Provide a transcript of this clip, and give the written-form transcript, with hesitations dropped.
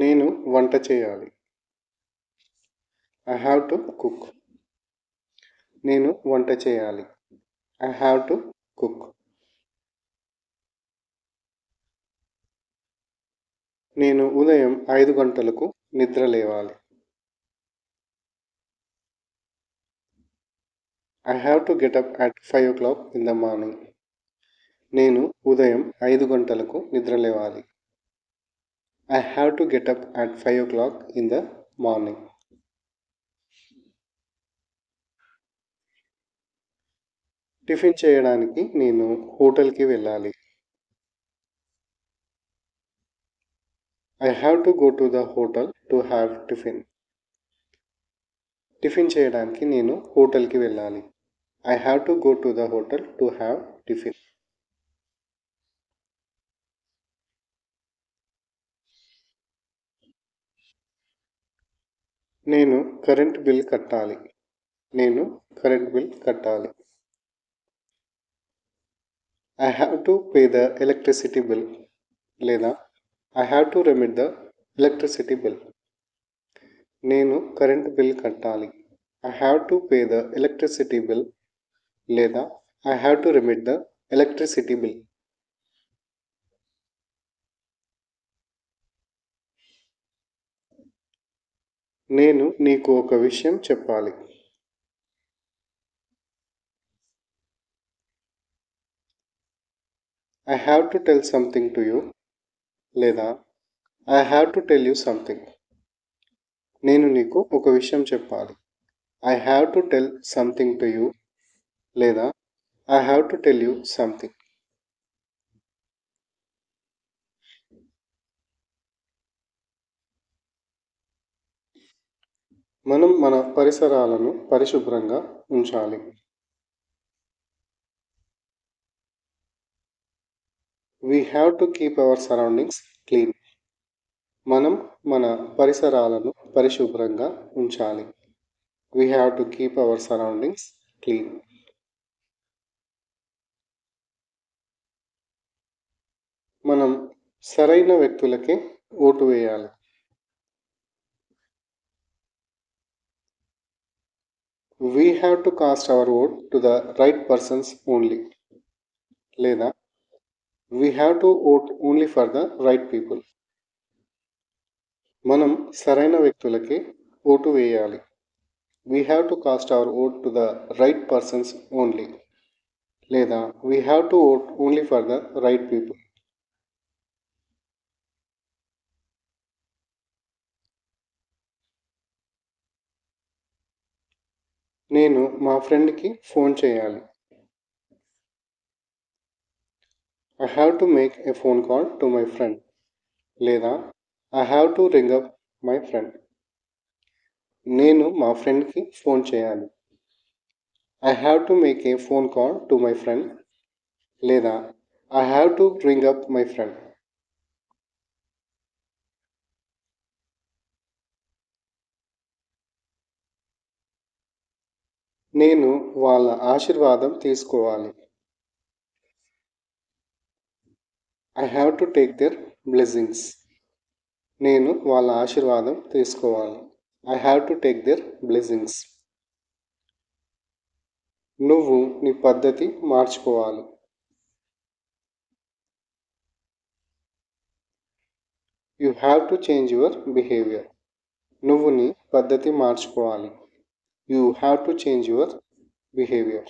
నేను వంట చేయాలి. I have to cook. నేను వంట చేయాలి. I have to cook. నేను ఉదయం 5 గంటలకు నిద్ర లేవాలి. I have to get up at 5 o'clock in the morning. నేను ఉదయం 5 గంటలకు నిద్ర లేవాలి. I have to get up at 5 o'clock in the morning. Tiffin చేయడానికి నేను హోటల్కి వెళ్ళాలి. I have to go to the hotel to have tiffin. Tiffin చేయడానికి నేను హోటల్కి వెళ్ళాలి. I have to go to the hotel to have tiffin. నేను current bill కట్టాలి. నేను కరెంట్ బిల్ కట్టాలి. I have to pay the electricity bill లేదా I have to remit the electricity bill. నేను కరెంట్ బిల్ కట్టాలి. I have to pay the electricity bill లేదా I have to remit the electricity bill. నేను నీకు ఒక విషయం చెప్పాలి. I have to tell something to you లేదా I have to tell you something. నేను నీకు ఒక విషయం చెప్పాలి. I have to tell something to you లేదా I have to tell you something. మనం మన పరిసరాలను పరిశుభ్రంగా ఉంచాలి. We have to keep our surroundings clean. మనం మన పరిసరాలను పరిశుభ్రంగా ఉంచాలి. We have to keep our surroundings clean. మనం సరైన వ్యక్తులకే ఓటు వేయాలి. We have to cast our vote to the right persons only. లేదా We have to vote only for the right people. మనం సరైన వ్యక్తులకే ఓటు వేయాలి. We have to cast our vote to the right persons only. లేదా We have to vote only for the right people. నేను మా ఫ్రెండ్కి phone చేయాలి. I have to make a phone call to my friend. లేదా I have to ring up my friend. నేను మా ఫ్రెండ్కి phone చేయాలి. I have to make a phone call to my friend. లేదా I have to ring up my friend. నేను వాళ్ళ ఆశీర్వాదం తీసుకోవాలి. I have to take their blessings. నేను వాళ్ళ ఆశీర్వాదం తీసుకోవాలి. I have to take their blessings. నువ్వు నీ పద్ధతి మార్చుకోవాలి. You have to change your behavior. నువ్వు నీ పద్ధతి మార్చుకోవాలి. You have to change your behavior.